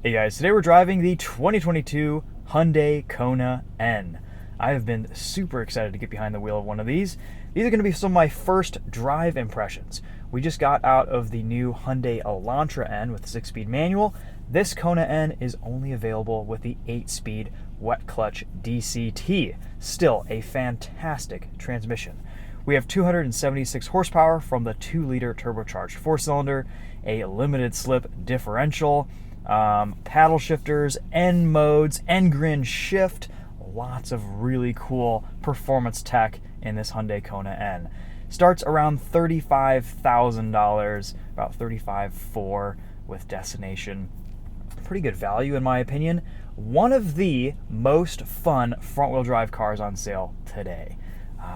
Hey guys, today we're driving the 2022 Hyundai Kona N. I have been super excited to get behind the wheel of one of these. These are going to be some of my first drive impressions. We just got out of the new Hyundai Elantra N with a 6-speed manual. This Kona N is only available with the 8-speed wet clutch DCT. Still a fantastic transmission. We have 276 horsepower from the 2-liter turbocharged 4-cylinder, a limited slip differential, paddle shifters, N modes, N-grin shift, lots of really cool performance tech in this Hyundai Kona N. Starts around $35,000, about $35,400 with destination. Pretty good value in my opinion. One of the most fun front-wheel drive cars on sale today.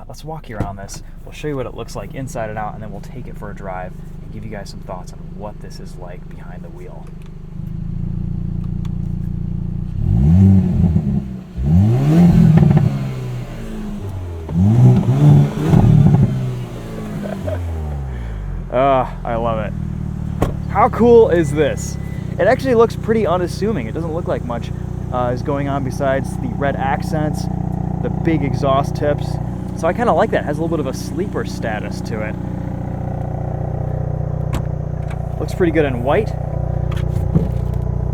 Let's walk you around this. We'll show you what it looks like inside and out, and then we'll take it for a drive and give you guys some thoughts on what this is like behind the wheel. I love it. How cool is this? It actually looks pretty unassuming. It doesn't look like much is going on besides the red accents, the big exhaust tips. So I kind of like that. It has a little bit of a sleeper status to it. Looks pretty good in white.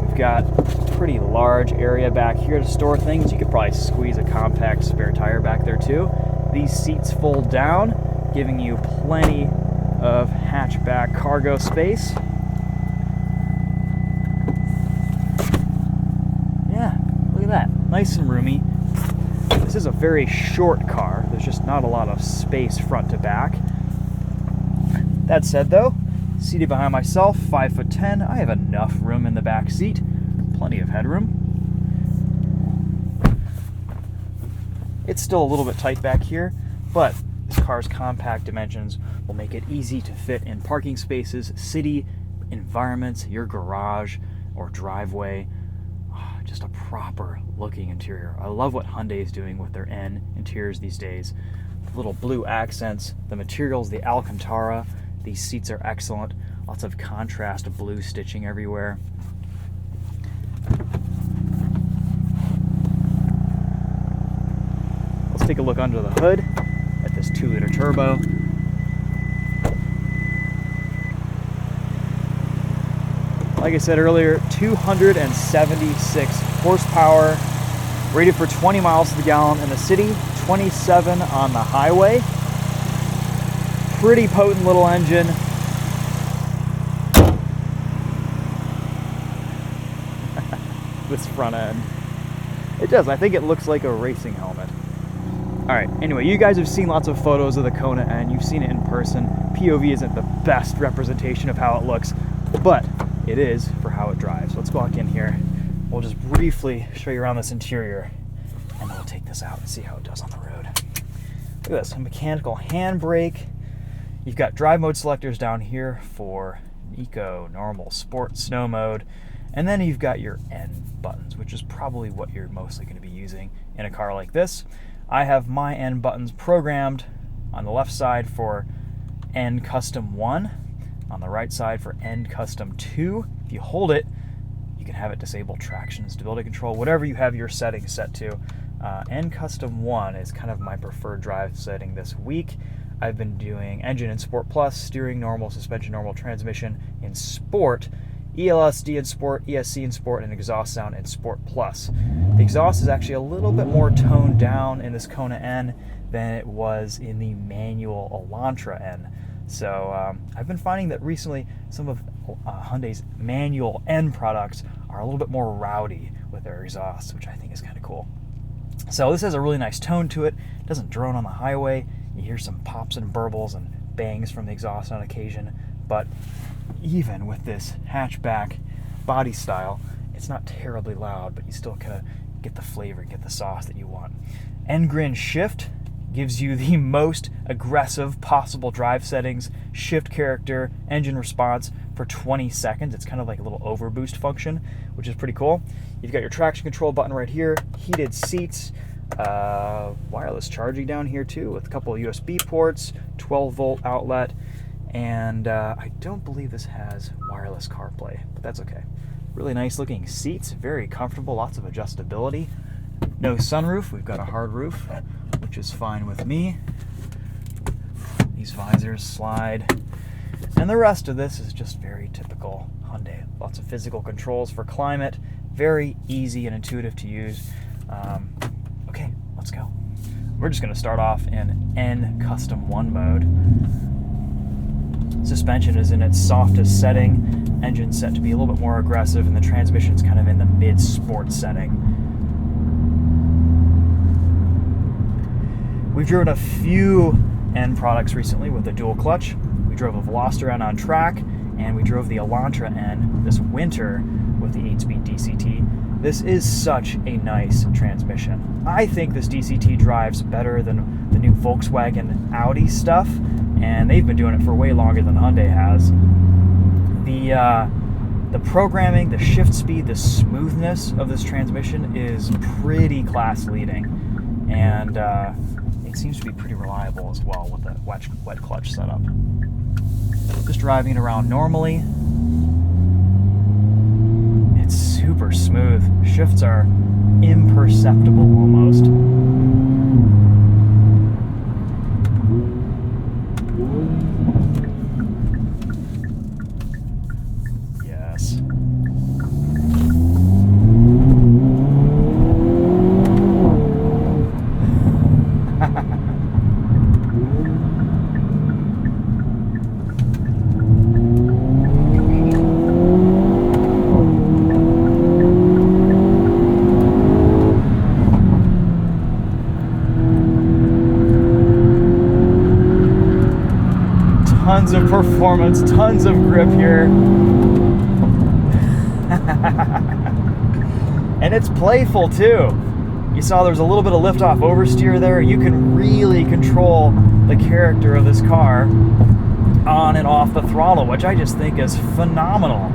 We've got a pretty large area back here to store things. You could probably squeeze a compact spare tire back there too. These seats fold down, giving you plenty of hatchback cargo space. Yeah, look at that. Nice and roomy. This is a very short car. There's just not a lot of space front to back. That said though, seated behind myself, 5'10", I have enough room in the back seat. Plenty of headroom. It's still a little bit tight back here, but this car's compact dimensions will make it easy to fit in parking spaces, city environments, your garage or driveway. Just a proper looking interior. I love what Hyundai is doing with their N interiors these days. The little blue accents, the materials, the Alcantara. These seats are excellent. Lots of contrast blue stitching everywhere. Let's take a look under the hood at this 2-liter turbo. Like I said earlier, 276 horsepower, rated for 20 miles to the gallon in the city, 27 on the highway. Pretty potent little engine. This front end. It does. I think it looks like a racing helmet. Alright, anyway, you guys have seen lots of photos of the Kona N. You've seen it in person. POV isn't the best representation of how it looks, but it is for how it drives. Let's walk in here. We'll just briefly show you around this interior, and then we'll take this out and see how it does on the road. Look at this, a mechanical handbrake. You've got drive mode selectors down here for Eco, Normal, Sport, Snow mode, and then you've got your N buttons, which is probably what you're mostly going to be using in a car like this. I have my N buttons programmed on the left side for N Custom 1, on the right side for N Custom 2. If you hold it, you can have it disable traction, stability control, whatever you have your settings set to. N Custom 1 is kind of my preferred drive setting this week. I've been doing engine in Sport Plus, steering normal, suspension normal, transmission in Sport, ELSD in Sport, ESC in Sport, and exhaust sound in Sport Plus. The exhaust is actually a little bit more toned down in this Kona N than it was in the manual Elantra N. So I've been finding that recently some of Hyundai's manual N products are a little bit more rowdy with their exhausts, which I think is kind of cool. So this has a really nice tone to it. It doesn't drone on the highway. You hear some pops and burbles and bangs from the exhaust on occasion, but even with this hatchback body style, it's not terribly loud, but you still kind of get the flavor, get the sauce that you want. N-grin shift gives you the most aggressive possible drive settings, shift character, engine response for 20 seconds. It's kind of like a little overboost function, which is pretty cool. You've got your traction control button right here, heated seats, wireless charging down here too with a couple of USB ports, 12-volt outlet, and I don't believe this has wireless CarPlay, but that's okay. Really nice looking seats, very comfortable, lots of adjustability. No sunroof, we've got a hard roof, which is fine with me. These visors slide. And the rest of this is just very typical Hyundai. Lots of physical controls for climate, very easy and intuitive to use. Okay, let's go. We're just going to start off in N Custom 1 mode. Suspension is in its softest setting, engine set to be a little bit more aggressive, and the transmission's kind of in the mid-sport setting. We've driven a few N products recently with the dual clutch. We drove a Veloster N on track, and we drove the Elantra N this winter with the 8-speed DCT. This is such a nice transmission. I think this DCT drives better than the new Volkswagen Audi stuff, and they've been doing it for way longer than Hyundai has. The programming, the shift speed, the smoothness of this transmission is pretty class leading, and it seems to be pretty reliable as well with the wet clutch setup. Just driving it around normally, it's super smooth. Shifts are imperceptible almost. Yes. Tons of performance, tons of grip here. And it's playful too. You saw there's a little bit of lift-off oversteer there. You can really control the character of this car on and off the throttle, which I just think is phenomenal.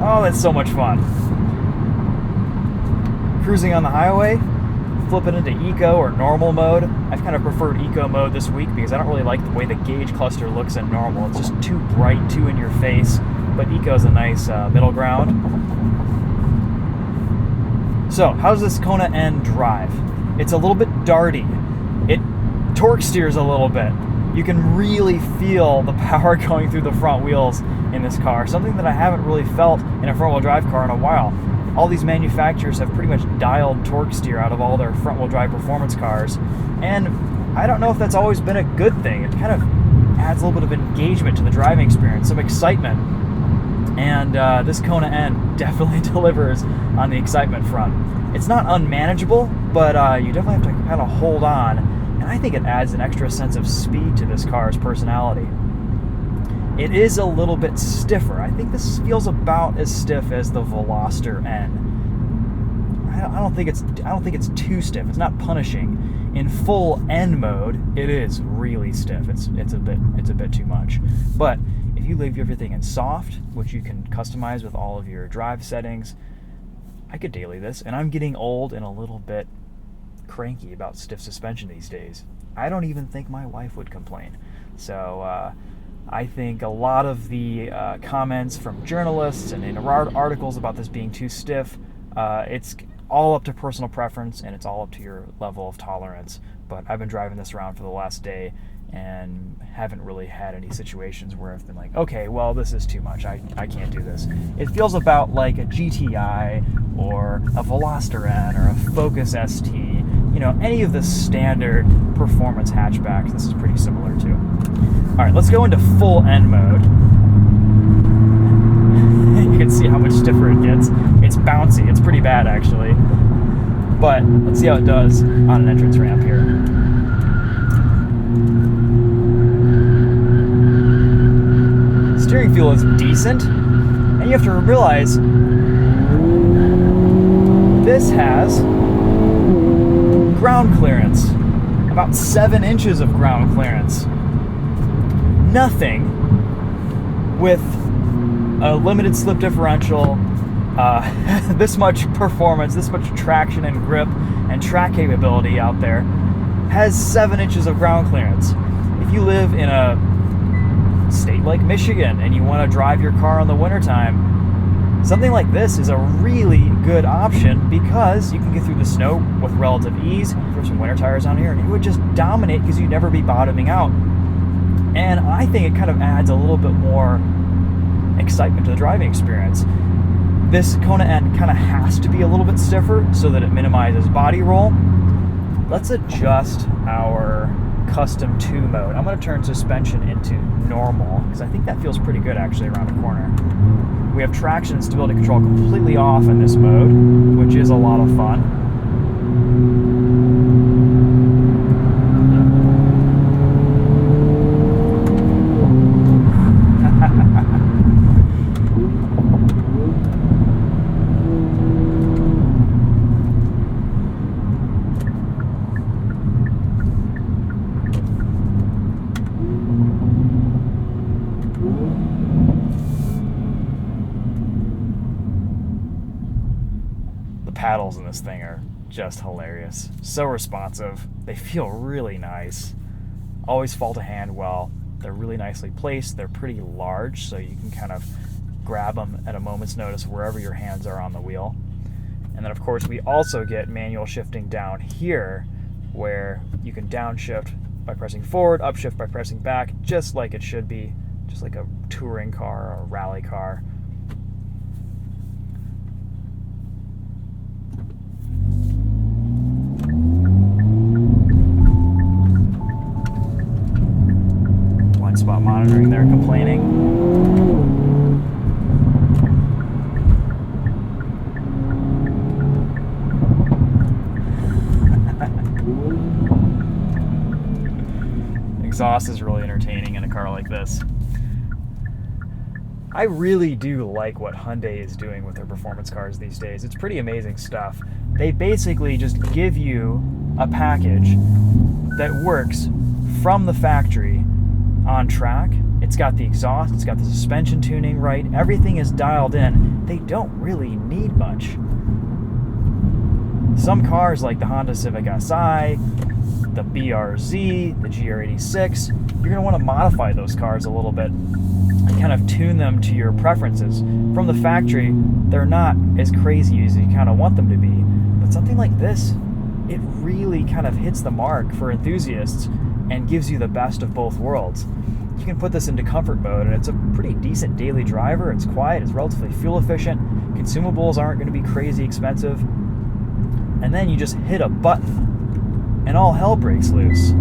Oh, that's so much fun. Cruising on the highway, flip it into eco or normal mode. I've kind of preferred eco mode this week because I don't really like the way the gauge cluster looks in normal. It's just too bright, too in your face, but eco is a nice middle ground. So, how does this Kona N drive? It's a little bit darty. It torque steers a little bit. You can really feel the power going through the front wheels in this car, something that I haven't really felt in a front-wheel drive car in a while. All these manufacturers have pretty much dialed torque steer out of all their front-wheel drive performance cars, and I don't know if that's always been a good thing. It kind of adds a little bit of engagement to the driving experience, some excitement, and this Kona N definitely delivers on the excitement front. It's not unmanageable, but you definitely have to kind of hold on, and I think it adds an extra sense of speed to this car's personality. It is a little bit stiffer. I think this feels about as stiff as the Veloster N. I don't think it's too stiff. It's not punishing. In full N mode, it is really stiff. It's a bit too much. But if you leave everything in soft, which you can customize with all of your drive settings, I could daily this, and I'm getting old and a little bit cranky about stiff suspension these days. I don't even think my wife would complain. So I think a lot of the comments from journalists and in articles about this being too stiff, it's all up to personal preference and it's all up to your level of tolerance. But I've been driving this around for the last day and haven't really had any situations where I've been like, okay, well, this is too much. I can't do this. It feels about like a GTI or a Veloster N or a Focus ST, you know, any of the standard performance hatchbacks this is pretty similar to. All right, let's go into full N mode. You can see how much stiffer it gets. It's bouncy. It's pretty bad, actually. But let's see how it does on an entrance ramp here. Steering feel is decent, and you have to realize this has ground clearance, about 7 inches of ground clearance. Nothing with a limited slip differential, this much performance, this much traction and grip and track capability out there has 7 inches of ground clearance. If you live in a state like Michigan and you want to drive your car in the wintertime, Something like this is a really good option because you can get through the snow with relative ease. Throw some winter tires on here and it would just dominate because you'd never be bottoming out. And I think it kind of adds a little bit more excitement to the driving experience. This Kona end kind of has to be a little bit stiffer so that it minimizes body roll. Let's adjust our custom 2 mode. I'm going to turn suspension into normal because I think that feels pretty good actually around a corner. We have traction and stability control completely off in this mode, which is a lot of fun. Paddles in this thing are just hilarious. So responsive. They feel really nice. Always fall to hand well. They're really nicely placed. They're pretty large, so you can kind of grab them at a moment's notice wherever your hands are on the wheel. And then of course we also get manual shifting down here, where you can downshift by pressing forward, upshift by pressing back, just like it should be, just like a touring car or a rally car. Spot monitoring there, complaining. Exhaust is really entertaining in a car like this. I really do like what Hyundai is doing with their performance cars these days. It's pretty amazing stuff. They basically just give you a package that works from the factory on track. It's got the exhaust, it's got the suspension tuning right, everything is dialed in. They don't really need much. Some cars like the Honda Civic Si, the BRZ, the GR86, you're going to want to modify those cars a little bit and kind of tune them to your preferences. From the factory, they're not as crazy as you kind of want them to be, but something like this, it really kind of hits the mark for enthusiasts and gives you the best of both worlds. You can put this into comfort mode and it's a pretty decent daily driver. It's quiet, it's relatively fuel efficient, consumables aren't going to be crazy expensive, and then you just hit a button and all hell breaks loose.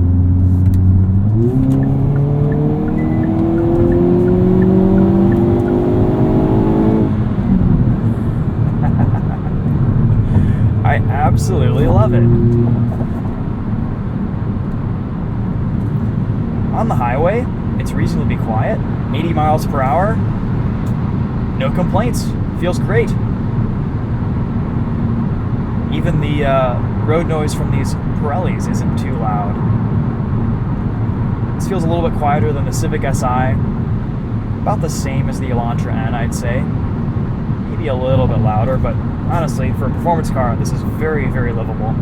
I absolutely love it. On the highway, it's reasonably quiet, 80 miles per hour, no complaints, feels great. Even the road noise from these Pirellis isn't too loud. This feels a little bit quieter than the Civic Si, about the same as the Elantra N, I'd say. Maybe a little bit louder, but honestly, for a performance car, this is very, very livable.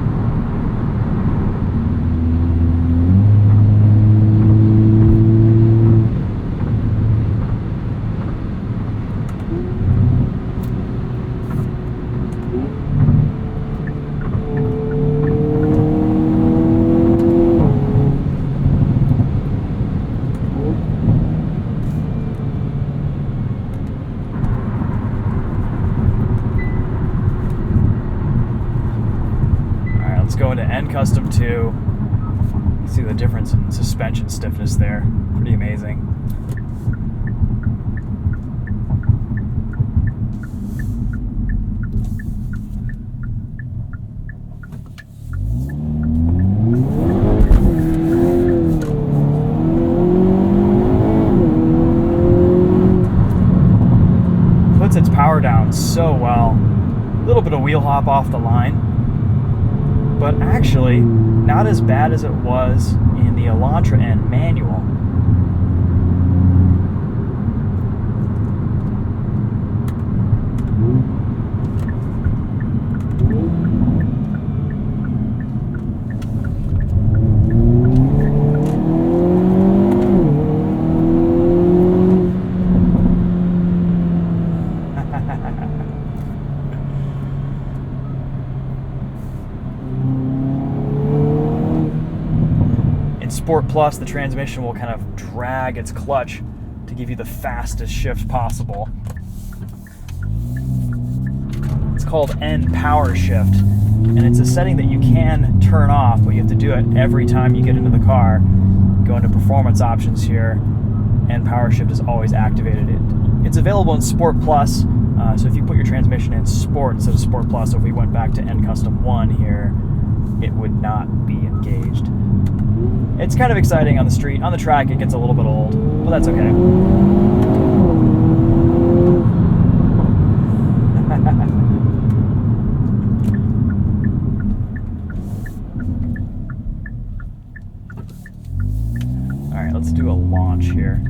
Go into N Custom 2. You see the difference in suspension stiffness there. Pretty amazing. Puts its power down so well. A little bit of wheel hop off the line, but actually not as bad as it was in the Elantra N manual. In Sport Plus, the transmission will kind of drag its clutch to give you the fastest shift possible. It's called N Power Shift, and it's a setting that you can turn off, but you have to do it every time you get into the car. Go into performance options here, and Power Shift is always activated. It's available in Sport Plus, so if you put your transmission in Sport instead of Sport Plus, so if we went back to N Custom 1 here, it would not be engaged. It's kind of exciting on the street. On the track, it gets a little bit old, but that's okay. All right, let's do a launch here.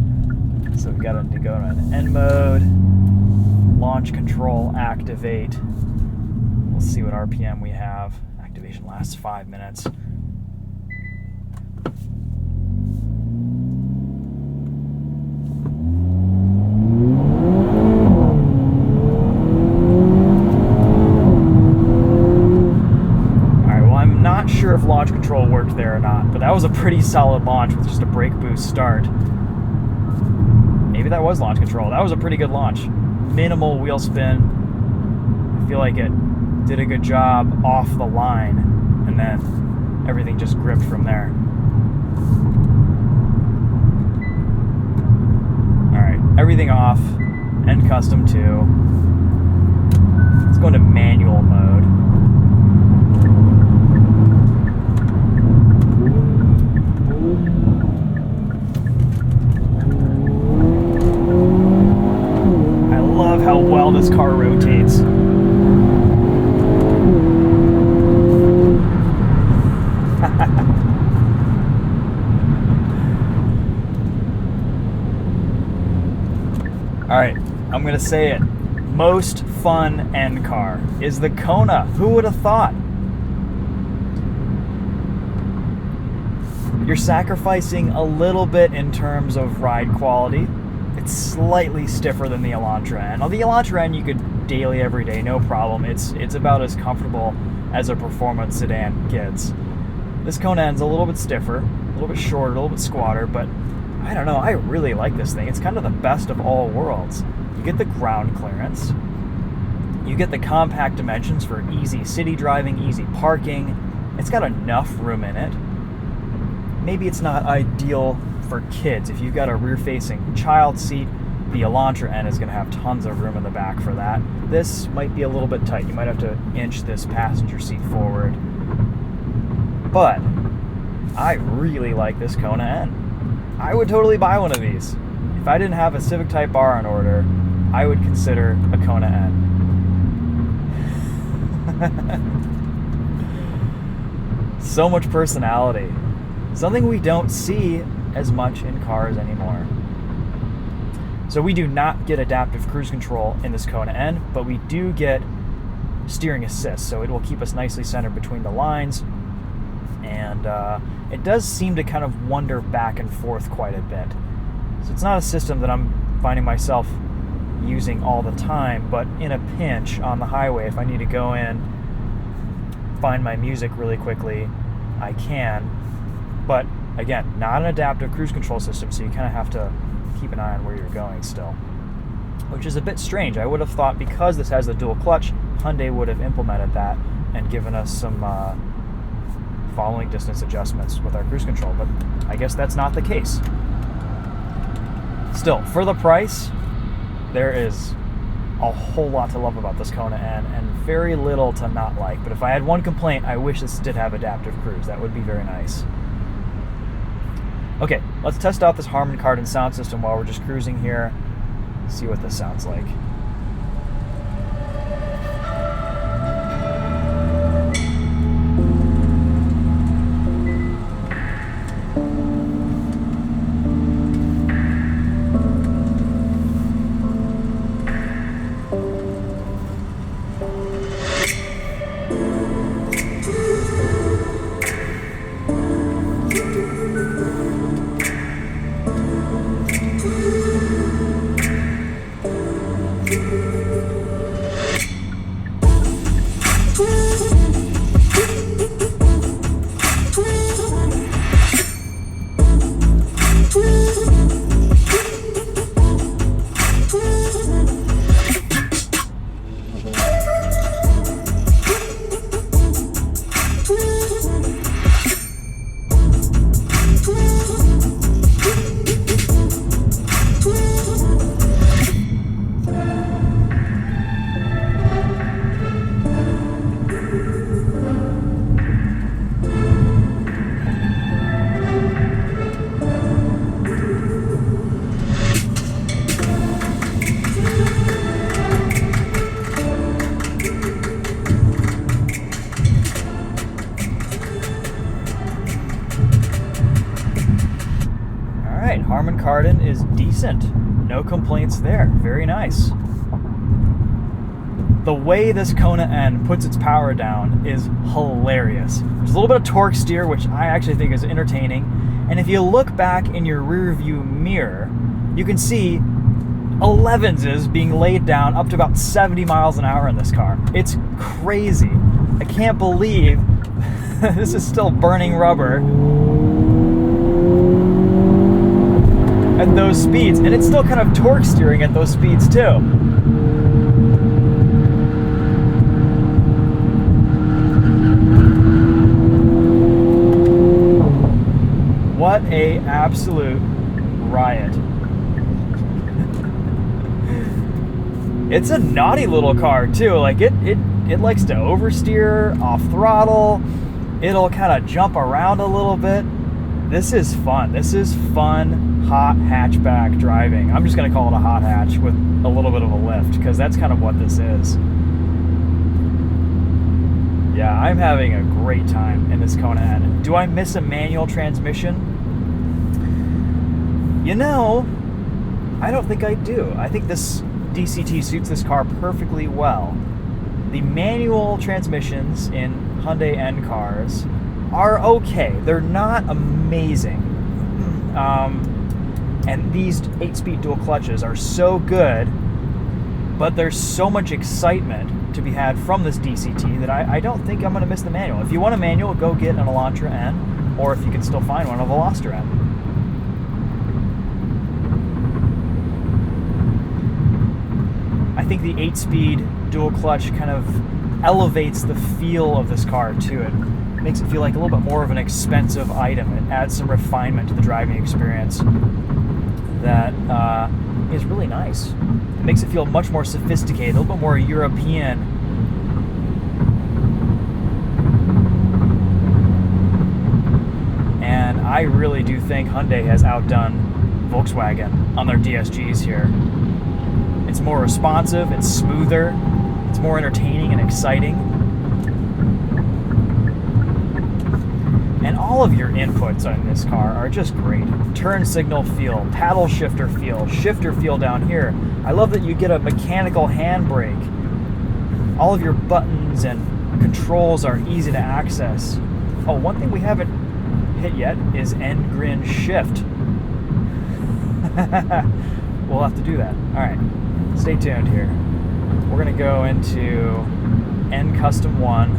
So we've got to go to an N mode, launch control, activate. We'll see what RPM we have. Activation lasts 5 minutes. Sure if launch control worked there or not, but that was a pretty solid launch with just a brake boost start. Maybe that was launch control. That was a pretty good launch. Minimal wheel spin. I feel like it did a good job off the line, and then everything just gripped from there. Alright, everything off. N Custom 2. Let's go into manual mode. How well this car rotates. Alright, I'm gonna say it. Most fun N car is the Kona. Who would have thought? You're sacrificing a little bit in terms of ride quality. It's slightly stiffer than the Elantra N. The Elantra N you could daily every day, no problem. It's about as comfortable as a performance sedan gets. This Kona N's a little bit stiffer, a little bit shorter, a little bit squatter, but I don't know, I really like this thing. It's kind of the best of all worlds. You get the ground clearance, you get the compact dimensions for easy city driving, easy parking. It's got enough room in it. Maybe it's not ideal for kids. If you've got a rear-facing child seat, the Elantra N is going to have tons of room in the back for that. This might be a little bit tight. You might have to inch this passenger seat forward. But I really like this Kona N. I would totally buy one of these. If I didn't have a Civic Type R on order, I would consider a Kona N. So much personality. Something we don't see as much in cars anymore. So we do not get adaptive cruise control in this Kona N, but we do get steering assist, so it will keep us nicely centered between the lines, and it does seem to kind of wander back and forth quite a bit. So it's not a system that I'm finding myself using all the time, but in a pinch on the highway, if I need to go in, find my music really quickly, I can. But again, not an adaptive cruise control system, so you kind of have to keep an eye on where you're going still, which is a bit strange. I would have thought because this has the dual clutch, Hyundai would have implemented that and given us some following distance adjustments with our cruise control, but I guess that's not the case. Still, for the price, there is a whole lot to love about this Kona N and very little to not like. But if I had one complaint, I wish this did have adaptive cruise. That would be very nice. Okay, let's test out this Harman Kardon sound system while we're just cruising here. See what this sounds like. right, Harman Kardon is decent. No complaints there. Very nice. The way this Kona N puts its power down is hilarious. There's a little bit of torque steer, which I actually think is entertaining. And if you look back in your rear view mirror, you can see 11s being laid down up to about 70 miles an hour in this car. It's crazy. I can't believe this is still burning rubber at those speeds. And it's still kind of torque steering at those speeds too. What a absolute riot. It's a naughty little car too. Like it likes to oversteer, off throttle. It'll kind of jump around a little bit. This is fun. This is fun, hot hatchback driving. I'm just gonna call it a hot hatch with a little bit of a lift, because that's kind of what this is. Yeah, I'm having a great time in this Kona N. Do I miss a manual transmission? You know, I don't think I do. I think this DCT suits this car perfectly well. The manual transmissions in Hyundai N cars are okay. They're not amazing. And these 8-speed dual clutches are so good, but there's so much excitement to be had from this DCT that I don't think I'm going to miss the manual. If you want a manual, go get an Elantra N, or if you can still find one, a Veloster N. I think the 8-speed dual clutch kind of elevates the feel of this car too. It makes it feel like a little bit more of an expensive item. It adds some refinement to the driving experience that is really nice. It makes it feel much more sophisticated, a little bit more European. And I really do think Hyundai has outdone Volkswagen on their DSGs here. It's more responsive, it's smoother, it's more entertaining and exciting. And all of your inputs on this car are just great. Turn signal feel, paddle shifter feel down here. I love that you get a mechanical handbrake. All of your buttons and controls are easy to access. Oh, one thing we haven't hit yet is end grin shift. We'll have to do that. All right. Stay tuned here. We're going to go into N Custom 1.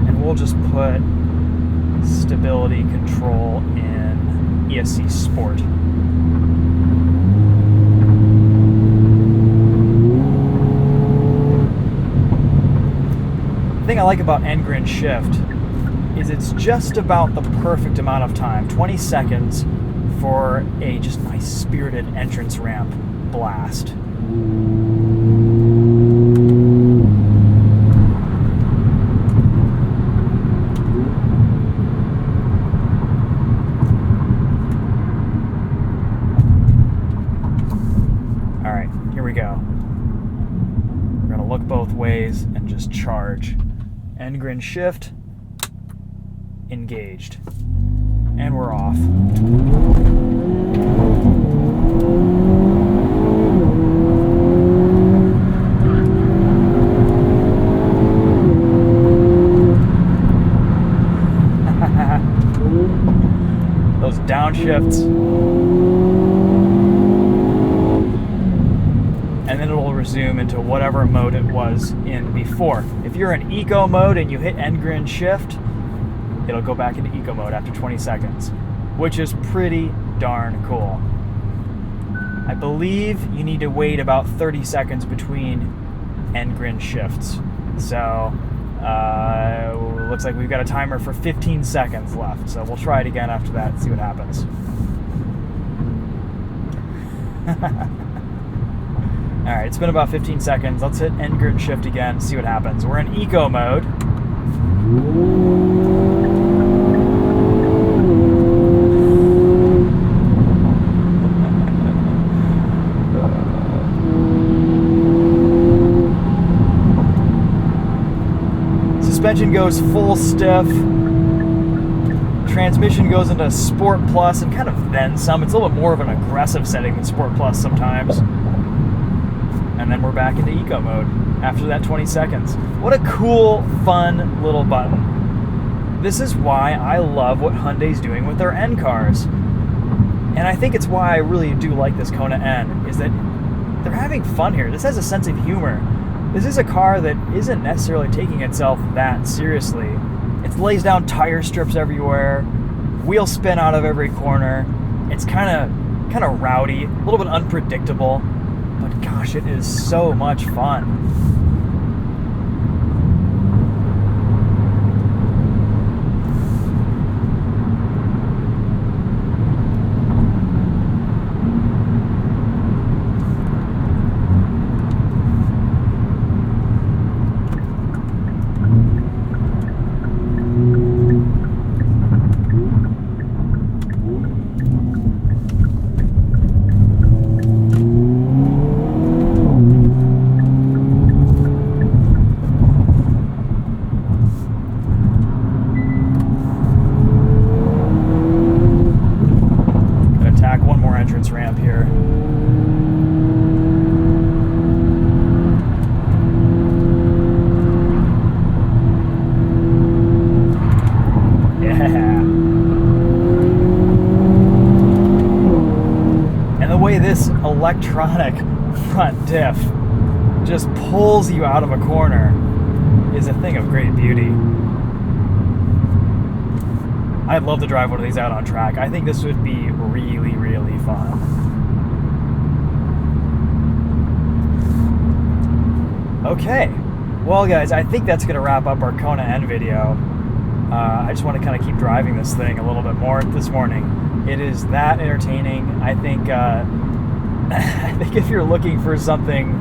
And we'll just put stability control in ESC Sport. The thing I like about N Grin Shift is it's just about the perfect amount of time, 20 seconds, for a just nice spirited entrance ramp blast. All right, here we go. We're gonna look both ways and just charge. End grin shift. Engaged. And we're off. Those downshifts. And then it'll resume into whatever mode it was in before. If you're in eco mode and you hit end grin shift, it'll go back into eco mode after 20 seconds, which is pretty darn cool. I believe you need to wait about 30 seconds between end grin shifts. So, looks like we've got a timer for 15 seconds left. So we'll try it again after that and see what happens. All right, it's been about 15 seconds. Let's hit end grin shift again and see what happens. We're in eco mode. Suspension goes full stiff. Transmission goes into Sport Plus and kind of then some. It's a little bit more of an aggressive setting than Sport Plus sometimes. And then we're back into eco mode after that 20 seconds. What a cool, fun little button. This is why I love what Hyundai's doing with their N cars. And I think it's why I really do like this Kona N, is that they're having fun here. This has a sense of humor. This is a car that isn't necessarily taking itself that seriously. It lays down tire strips everywhere, wheel spin out of every corner. It's kind of rowdy, a little bit unpredictable, but gosh, it is so much fun. Ramp here. Yeah. And the way this electronic front diff just pulls you out of a corner is a thing of great beauty. I'd love to drive one of these out on track. I think this would be really, really fun. Okay, well guys, I think that's gonna wrap up our Kona N video. I just want to kind of keep driving this thing a little bit more this morning. It is that entertaining. I think I think if you're looking for something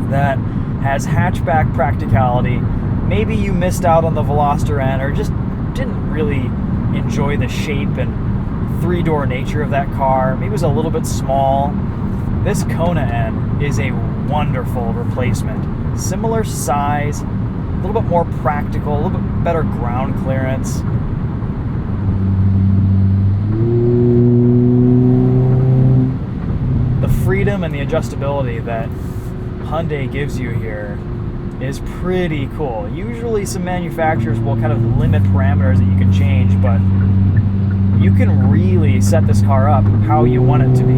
that has hatchback practicality, maybe you missed out on the Veloster N or just didn't really enjoy the shape and three-door nature of that car. Maybe it was a little bit small. This Kona N is a wonderful replacement. Similar size, a little bit more practical, a little bit better ground clearance. The freedom and the adjustability that Hyundai gives you here is pretty cool. Usually some manufacturers will kind of limit parameters that you can change, but you can really set this car up how you want it to be.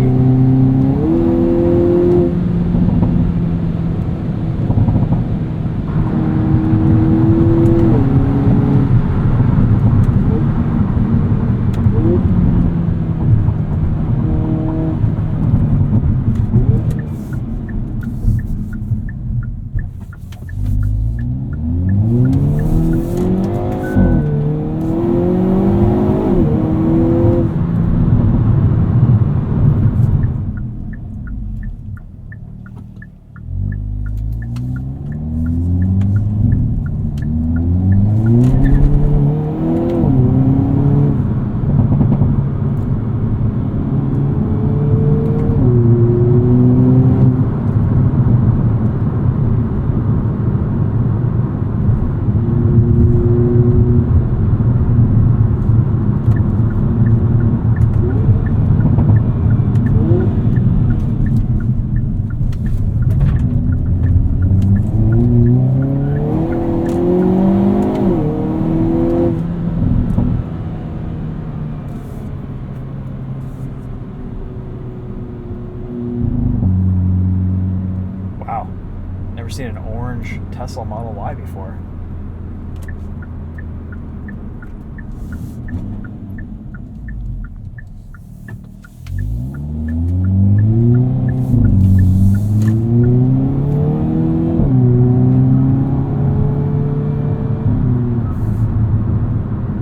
Seen an orange Tesla Model Y before.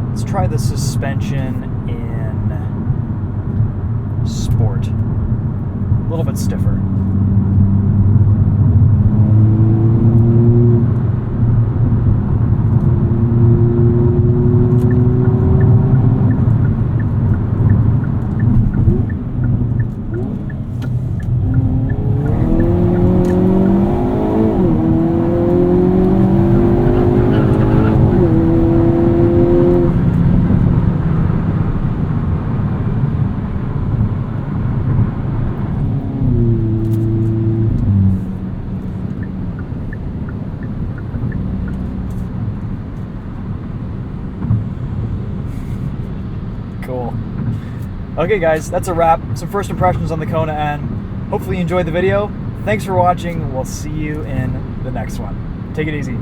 Let's try the suspension in Sport. A little bit stiffer. Cool. Okay, guys, that's a wrap. Some first impressions on the Kona N. Hopefully you enjoyed the video. Thanks for watching. We'll see you in the next one. Take it easy.